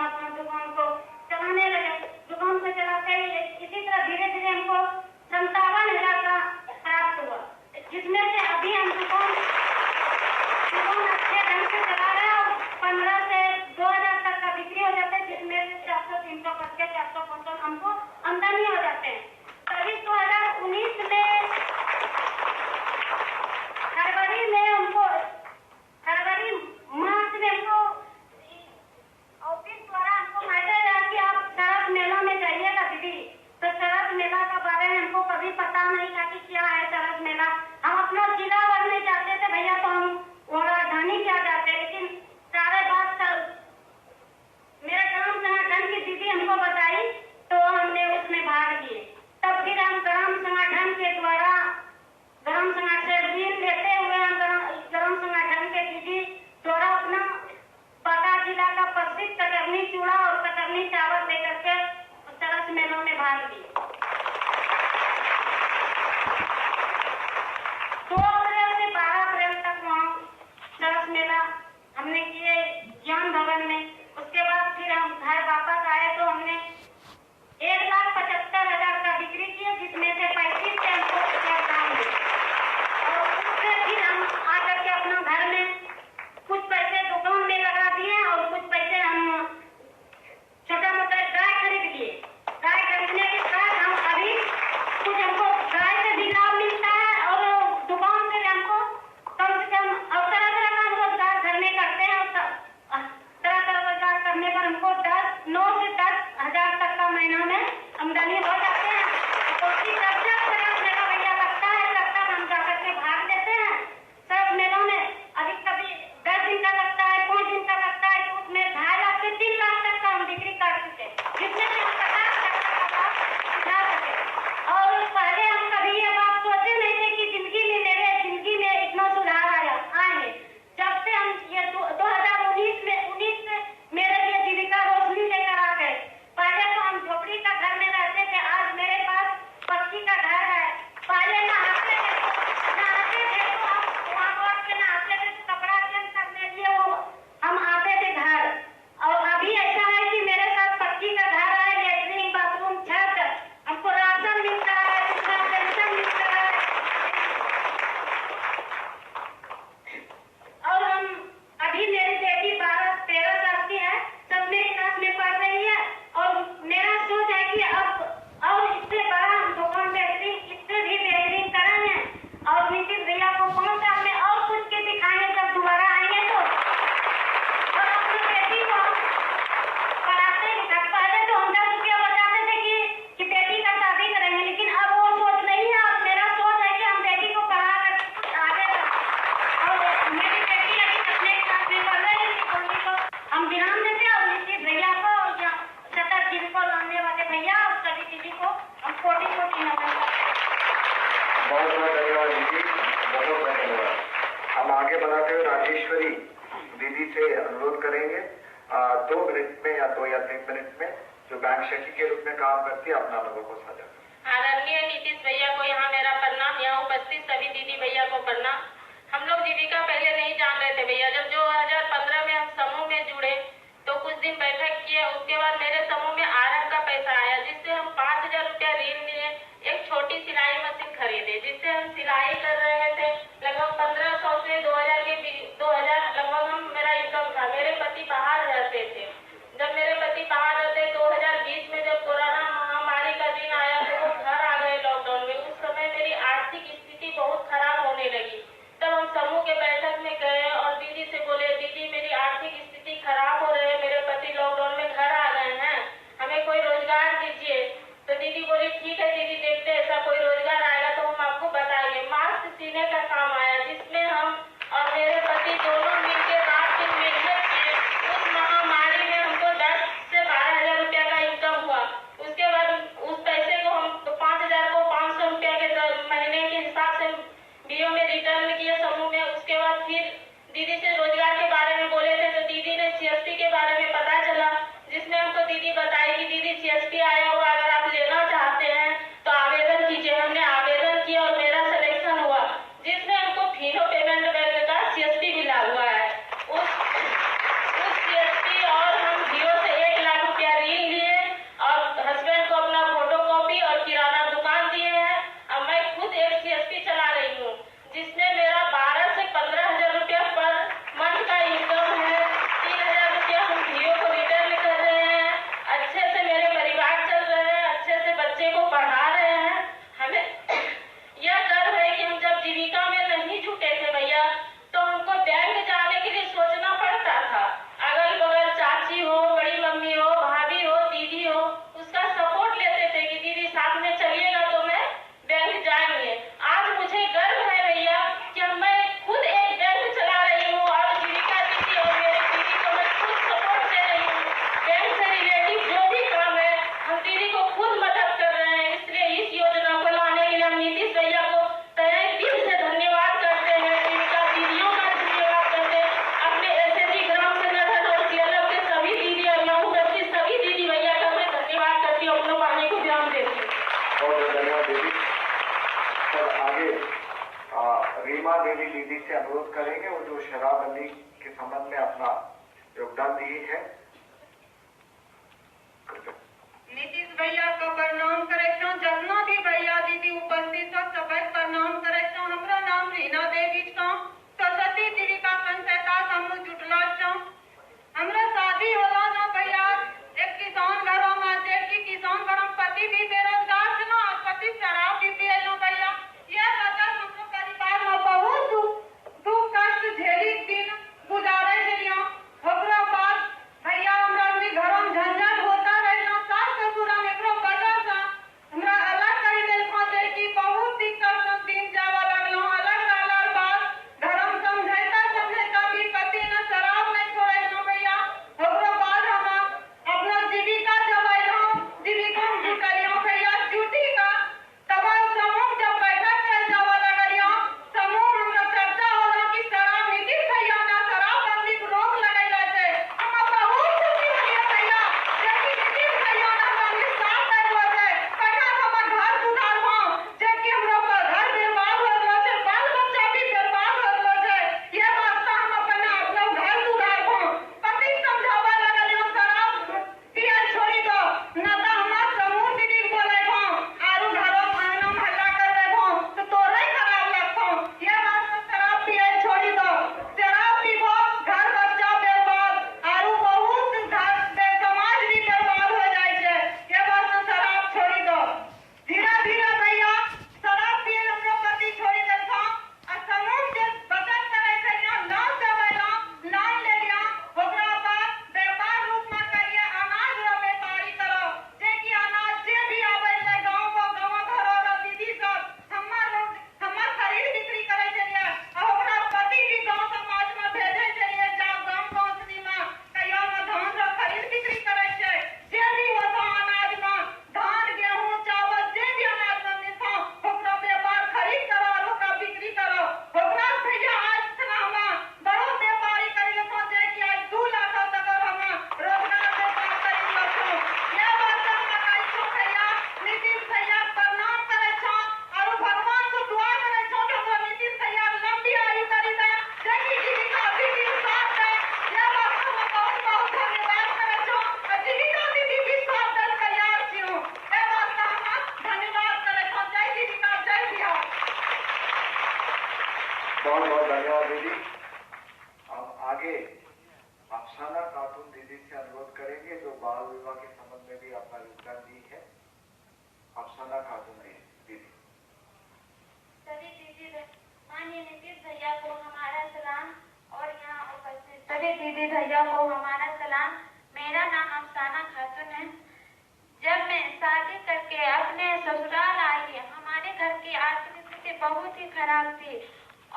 अपना दुकान को चलाने लगे। दुकान को चलाते ही इसी तरह धीरे धीरे हमको 57,000 का प्राप्त हुआ, जिसमें से अभी हम दुकान अच्छे ढंग से चला रहे हैं और 15 से 2,000 तक का बिक्री हो जाता है, जिसमें से 400-300 करके 400-500 हमको आमदनी हो जाते हैं। तभी 2019 में फरवरी मार्च में हमको ऑफिस द्वारा हमको मैसेज आया कि आप सरस मेला में जाइएगा दीदी। तो सरस मेला के बारे में हमको कभी पता नहीं था कि क्या है सरस मेला। हम अपना जिला भरने जाते थे भैया, तो हम वो राजधानी क्या जाते, लेकिन सारे बात मेरे ग्राम संगठन की दीदी हमको बताई, तो हमने उसमें भाग लिए। तब फिर हम ग्राम संगठन के द्वारा ग्राम संगठन से ऋण लेते हुए हम ग्राम संगठन के दीदी द्वारा अपना बांका जिला का प्रसिद्ध कतरनी चूड़ा और कतरनी चावल लेकर के सरस मेलों में भाग लिए। 2 अप्रैल से 12 अप्रैल तक वहाँ सरस मेला हमने किए ज्ञान भवन में। उसके बाद फिर हम घर वापस आए तो हमने 1,75,000 का बिक्री किया, जिसमें से 35 से हमको काम मिले। और उससे फिर हम आकर के अपना घर में कुछ पैसे दुकान में लगा दिए और कुछ पैसे हम छोटा मोटा गाय खरीद लिए। गाय खरीदने के बाद हम अभी कुछ हमको गाय से भी लाभ मिलता है और दुकान से हमको कम से कम और तरह तरह का रोजगार घर में करते हैं। तरह तरह रोजगार करने पर हमको 9 से 10,000 तक का महीना में आमदनी हो जाते हैं। तो जब सरस मेला भैया लगता है तब तक हम जाकर के भाग देते हैं। सरस मेलों में अभी कभी 10 दिन का लगता है, 5 दिन का लगता है, तो उसमें 2.5 लाख से 3 लाख तक का हम बिक्री कर चुके, जिसमें से हम 50 लाख तक का उठा सके। और पहले हम कभी ये बात सोचे नहीं थे कि मेरे जिंदगी में इतना सुधार आएंगे। जब से हम ये 2019 में मेरे लिए जीविका रोशनी लेकर आ गए। पहले तो हम झोपड़ी का घर में रहते थे, आज मेरे पास पक्की का घर है। पहले नहाते थे तो हम वहाँ बैठ के नहाते थे, तो कपड़ा चेंज करने लिए वो हम आते थे घर। और अभी ऐसा है कि मेरे साथ पक्की का घर है, लेटरिन बाथरूम छत, हमको राशन मिलता है, पेंशन मिलता है। और हम अभी मेरी बेटी 12-13 साल की है, 7वीं क्लास में पढ़ रही है। और मेरा सोच है कि अब और इससे बड़ा हम दुकान इससे भी बेहतरीन करेंगे और नीतीश भैया को 5 साल में और कुछ के दिखाएंगे जब दोबारा आएंगे तो। और अपनी बेटी को पढ़ाते हैं। पहले तो हम 10 रुपया बचाते थे कि बेटी का शादी करेंगे, लेकिन अब वो सोच नहीं है। अब मेरा सोच है कि हम बेटी को पढ़ा कर आगे बढ़ें। और मेरी बेटी अभी 7वीं क्लास में पढ़ रही है, को हम ध्यान देते और नीतीश भैया को सतत जिनको लाने वाले भैया और सभी दीदी को हम कोटि-कोटि नमन करते हैं। बहुत बहुत धन्यवाद दीदी, बहुत धन्यवाद। हम आगे बढ़ाते हुए राजेश्वरी दीदी से अनुरोध करेंगे 2 मिनट में या 2 या 3 मिनट में, जो बैंक सखी के रूप में काम करती है, अपना अनुभव को साझा करें। आदरणीय नीतीश भैया को यहाँ मेरा प्रणाम, यहाँ उपस्थित सभी दीदी भैया को प्रणाम। हम लोग जीविका पहले नहीं जान रहे थे भैया। जब 2015 में हम समूह में जुड़े तो कुछ दिन बैठक किया, उसके बाद मेरे समूह में आरएफ का पैसा आया, जिससे हम 5,000 रुपया ऋण लिए, एक छोटी सिलाई मशीन खरीदे, जिससे हम सिलाई कर रहे थे। लगभग 1500 से 2000 लगभग मेरा इनकम था। मेरे पति बाहर रहते थे। जब मेरे पति बाहर रहते 2020 में जब कोरोना महामारी का दिन आया तो वो घर आ गए लॉकडाउन में। उस समय मेरी आर्थिक स्थिति बहुत खराब होने लगी। तब हम समूह के बैठक में गए और दीदी से बोले, दीदी मेरी आर्थिक स्थिति खराब हो रही है, मेरे पति लॉकडाउन में घर आ गए हैं, हमें कोई रोजगार दीजिए। तो दीदी बोली ठीक है दीदी, देखते हैं ऐसा कोई रोजगार आएगा तो हम आपको बताएंगे। मास्क सीने का काम आया, जिसमें हम और मेरे पति दोनों मिलकर रात दिन मेहनत किए। उस महामारी में हमको 10 से 12,000 रुपया का इनकम हुआ। उसके बाद उस पैसे को हम 5,000 को 500 रुपया के महीने के हिसाब से बीओ में रिटर्न किया समूह में। उसके बाद फिर दीदी से रोजगार के बारे में बोले थे तो दीदी ने सीएसपी के बारे में पता चला, जिसमें हमको दीदी बताई कि दीदी सीएसपी आया हुआ, अगर आप लेना चाहते हैं तो आवेदन कीजिए। हमने आवेदन किया और मेरा सिलेक्शन हुआ, जिसमें हमको फिनो पेमेंट बैंक का सीएसपी मिला हुआ है। उस सीएसपी और हम बीओ से 1 सीमा देवी दीदी से अनुरोध करेंगे वो जो शराबबंदी के संबंध में अपना योगदान दिए है। नीतीश भैया को प्रणाम करे छो, जितना भी भैया दीदी उपस्थित हो सबके प्रणाम करे छो। हमरा नाम रीना देवी छो, सरस्वती जीविका संस्था समूह जुटला छो। हमरा शादी होला ना भैया एक किसान घरों में, जे किसान घरों पति भी बेरोजगार छे ना, पति शराब भी पिए लो भैया। ये वजह हमरो परिवार में बहुत दुख कष्ट झेली दिन गुजारे छलियो। ओकरा बाद भैया हमरा भी घरों में झंझट होता रहलो, सास ससुर हम एकरो वजह से हमरा अलग कर देलको, जे कि बहुत दिक्कत से दिन जावा लगलो। अलग रहला बाद घरों में समझैता भी पति ने शराब नहीं छोड़ेलो भैया। ओकरा बाद हम अपना जीविका जमाइलो, जीविका में जुटलियो भैया ड्यूटी का। तब समूह जब बैठक चल जावा लगलियो, समूह हमरा चर्चा होला कि शराब नीतीश भैया ना शराबबंदी को रोक लगैला छै। हम बहुत खुशी होलिए भैया, जे कि नीतीश भैया ना हमनी साथ देलो छै। पहिला हमर घर सुधारबो, जे कि हमरा घर बर्बाद हो गेलो छै, बाल बच्चा भी बर्बाद हो गेलो छै। ये वास्ते हम अपना घर सुधारबो। पति समझावा लगलियो शराब पिए छोड़ी दो, ना तो हमार समूह दीदी के बोलेबो आरु घरों आंगनों में हल्ला कर देबो तो तोरे खराब लगतो। ये वास्ते शराब पिए छोड़ी दो। शराब पीबो घर बच्चा बर्बाद आरु बहुत घर समाज भी बर्बाद हो जाय छै। ये वास्ते शराब छोड़ी दो। धीरे धीरे भैया शराब पिए हमरो पति छोड़ी देलको। आ समूह जे बचत करे छलियो लोन देबैलो, लोन लेलियो। ओकरा बाद व्यापार रूप में करिए अनाज रो व्यापारी करो, जे कि अनाज जे भी आबै छै गांव घरों रो दीदी सब हमर खरीद बिक्री करे छलिए। आ ओकरा पति भी गांव समाज में भेजे छलिए, जा गांव पहुंचनी में कहियो में धान रो खरीद बिक्री करे छै। जे भी होतो अनाज में धान गेहूं चावल जे भी अनाज में मिलतो ओकरा व्यापार खरीद करो और ओकरा बिक्री करो। ओकरा भैया आज तक हम बड़ो व्यापारी कर लेतो, जे कि आज 2 लाख तक हम रोजगार व्यापार कर लेतो। ये बात हम कहै छो भैया नीतीश भैया प्रणाम करे छो और भगवान से दुआ करे छो कि हमरा नीतीश भैया लंबी आयु करी दे, जे कि जीविका दीदी साथ दे। ये बात हम बहुत बहुत धन्यवाद करे छो। और जीविका दीदी भी साथ दे तैयार छियो। ये बात हम धन्यवाद करे छो। जय जीविका जय बिहार। बहुत बहुत धन्यवाद दीदी। अब आगे अफसाना खातून दीदी से अनुरोध करेंगे जो बाल विवाह के संबंध में भी अपना योगदान दी है। अफसाना खातून दीदी। सभी दीदी माननीय नीतीश भैया को हमारा सलाम और यहाँ उपस्थित सभी दीदी भैया को हमारा सलाम। मेरा नाम अफसाना खातून है। जब मैं शादी करके अपने ससुराल आई, हमारे घर की आर्थिक स्थिति बहुत ही खराब थी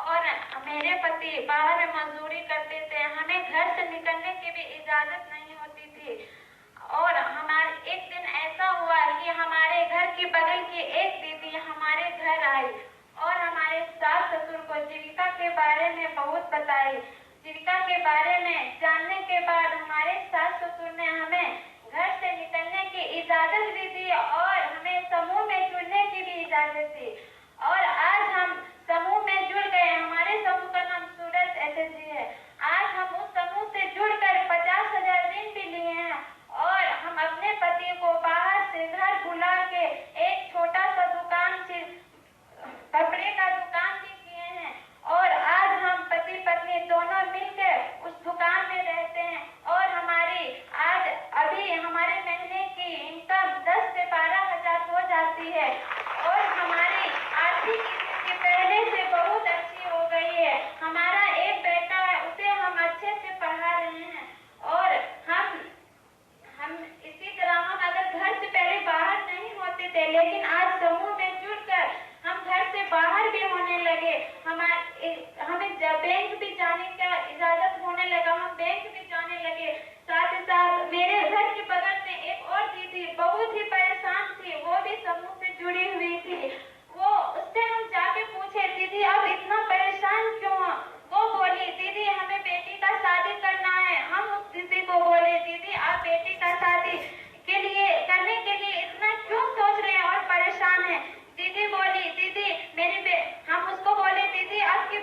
और मेरे पति बाहर में मजदूरी करते थे। हमें घर से निकलने की भी इजाजत नहीं होती थी। और हमारे एक दिन ऐसा हुआ कि हमारे घर की बगल की एक दीदी हमारे घर आई और हमारे सास ससुर को जीविका के बारे में बहुत बताई। जीविका के बारे में जानने के बाद हमारे सास ससुर ने हमें घर से निकलने की इजाजत भी दी और हमें समूह में जुड़ने की भी इजाजत दी। और आज हम समूह में जुड़ गए। हमारे समूह का नाम सूरज एसएसजी है। आज हम उस समूह से जुड़कर 50,000 ऋण भी लिए हैं और हम अपने पति को बाहर से घर बुला के एक छोटा सा दुकान से कपड़े का दुकान भी किए हैं और आज हम पति पत्नी दोनों मिलकर उस दुकान में रहते हैं। और हमारी आज अभी हमारे महीने की इनकम 10 से 12,000 हो जाती है और हमारी आर्थिक स्थिति पहले से बहुत अच्छी हो गई है। हमारा एक बेटा है, उसे हम अच्छे से पढ़ा रहे हैं और हम इसी तरह हम अगर घर से पहले बाहर नहीं होते थे, लेकिन आज समूह में जुड़कर हम घर से बाहर भी होने लगे। हमें बैंक भी जाने का इजाजत होने लगा, हम बैंक भी जाने लगे। साथ ही साथ मेरे घर के बगल में एक और दीदी बहुत ही परेशान थी, वो भी समूह से जुड़ी हुई थी। वो उससे हम जाके पूछे दीदी आप इतना परेशान क्यों हो? वो बोली दीदी हमें बेटी का शादी करना है। हम उस दीदी को बोले दीदी आप बेटी का शादी करने के लिए इतना क्यों सोच रहे हैं और परेशान हैं? दीदी बोली दीदी हम उसको बोले दीदी आपकी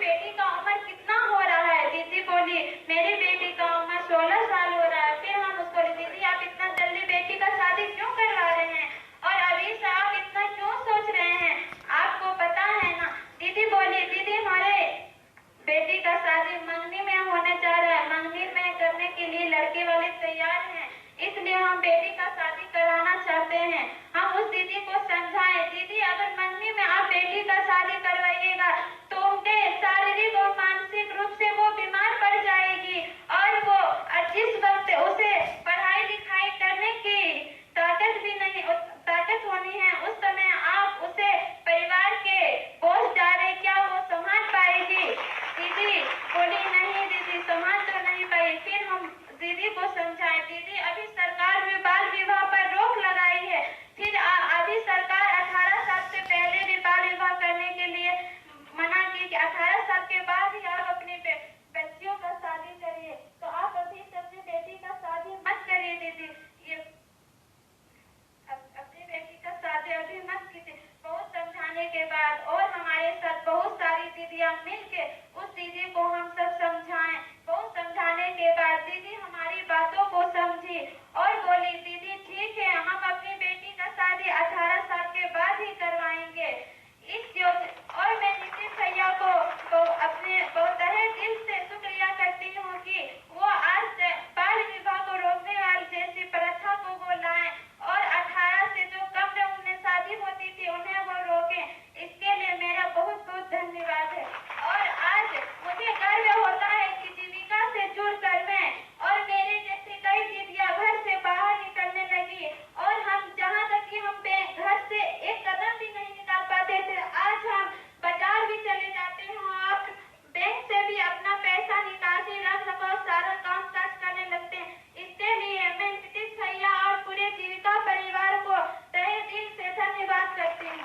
दीदी हमारे बेटी का शादी मंगनी में होने जा रहा है। मंगनी में करने के लिए लड़के वाले तैयार हैं, इसलिए हम बेटी का शादी कराना चाहते हैं। हम उस दीदी को समझाएं, दीदी अगर मंगनी में आप बेटी का शादी करवाइएगा तो उनके शारीरिक और मानसिक रूप से वो बीमार पड़ जाएगी और वो जिस वक्त उसे पढ़ाई लिखाई करने की ताकत होनी है, उस समय आप उसे परिवार के बोझ डाले, क्या वो संभाल पाएगी? दीदी बोली नहीं दीदी संभाल तो नहीं पाई। फिर हम दीदी को समझाएं, दीदी अभी सरकार भी बाल विवाह पर रोक लगाई है, फिर अभी सरकार 18 साल से पहले भी बाल विवाह करने के लिए मना की कि 18 साल के बाद ही आप अपने बच्चियों का शादी करिए। तो आप अभी से अपनी बेटी का शादी मत करिए दीदी, ये अपनी बेटी का शादी अभी मत कीजिए। बहुत समझाने के बाद और हमारे साथ बहुत सारी दीदियां मिलके उस दीदी को हम सब समझाएं। बहुत समझाने के बाद दीदी हमारी बातों को समझी और बोली दीदी ठीक है, हम अपनी बेटी का शादी 18 साल के बाद ही करवाएंगे। और मैं नीतीश भैया को अपने बहुत तहे दिल से शुक्रिया करती हूँ कि वो आज बाल विवाह को रोकने वाली जैसी प्रथा को वो लाए और 18 से जो कम उम्र में शादी होती थी उन्हें वो रोके। इसके लिए मेरा बहुत बहुत धन्यवाद है। और आज मुझे गर्व होता है कि जीविका से जुड़कर मैं और मेरे जैसे कई दीदियां घर से बाहर निकलने लगी और हम जहाँ तक कि हम घर से एक कदम भी नहीं निकाल पाते थे, आज हम बाजार भी चले जाते हैं और बैंक से भी अपना पैसा निकासी रख और सारा काम काज करने लगते हैं। इसके लिए मैं नीतीश भैया और पूरे जीविका परिवार को तहे दिल से धन्यवाद करती हूँ।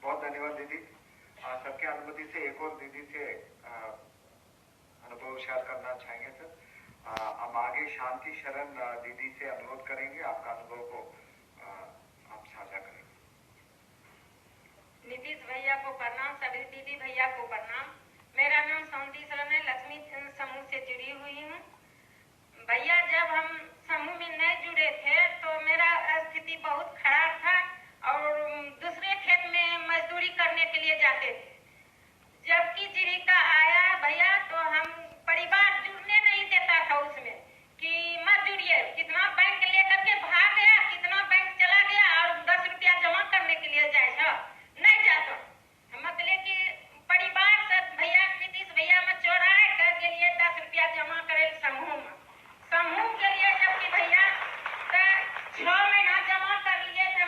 बहुत धन्यवाद दीदी। सबके अनुमति से एक और दीदी से अनुभव शेयर करना चाहेंगे सर। हम आगे शांति शरण दीदी से अनुरोध करेंगे, आपका अनुभव को आप साझा करेंगे। नीतीश भैया को प्रणाम, सभी दीदी भैया को प्रणाम। मेरा नाम शांति शरण है, लक्ष्मी समूह से जुड़ी हुई हूँ। भैया जब हम समूह में नहीं जुड़े थे तो मेरा स्थिति बहुत खराब था और दूसरे खेत में मजदूरी करने के लिए जाते थे। जबकि जीविका आया भैया तो हम परिवार जुड़ने नहीं देता था उसमें कि मत जुड़िए। कितना बैंक लेकर के भाग गया, कितना बैंक चला गया और 10 रुपया जमा करने के लिए जाए नहीं जाता। मतलब कि परिवार से भैया नीतीश भैया में चौराहे कर के लिए 10 रुपया जमा करे समूह के लिए। जबकि भैया 6 महीना जमा कर लिए थे,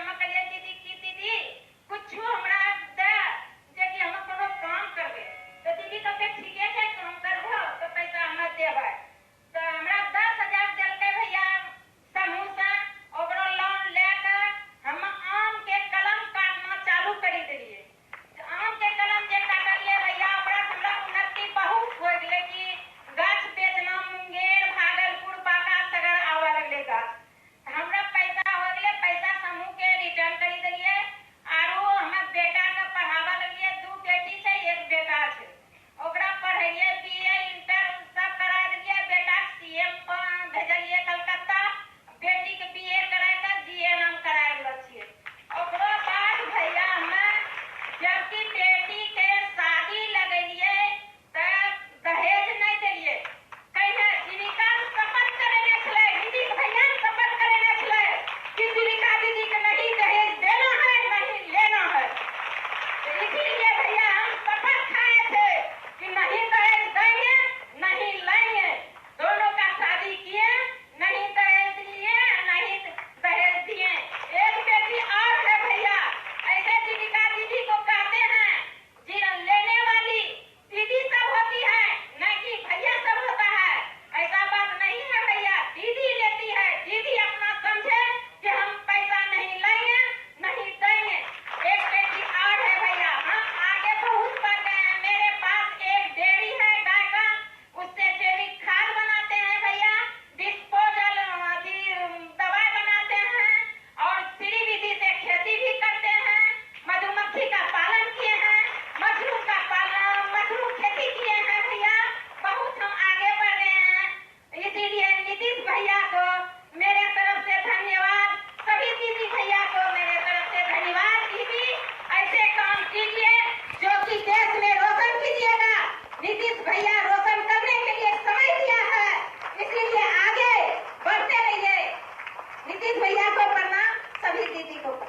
होगा।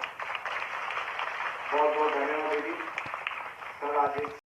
बहुत बहुत धन्यवाद दीदी। सर राजेश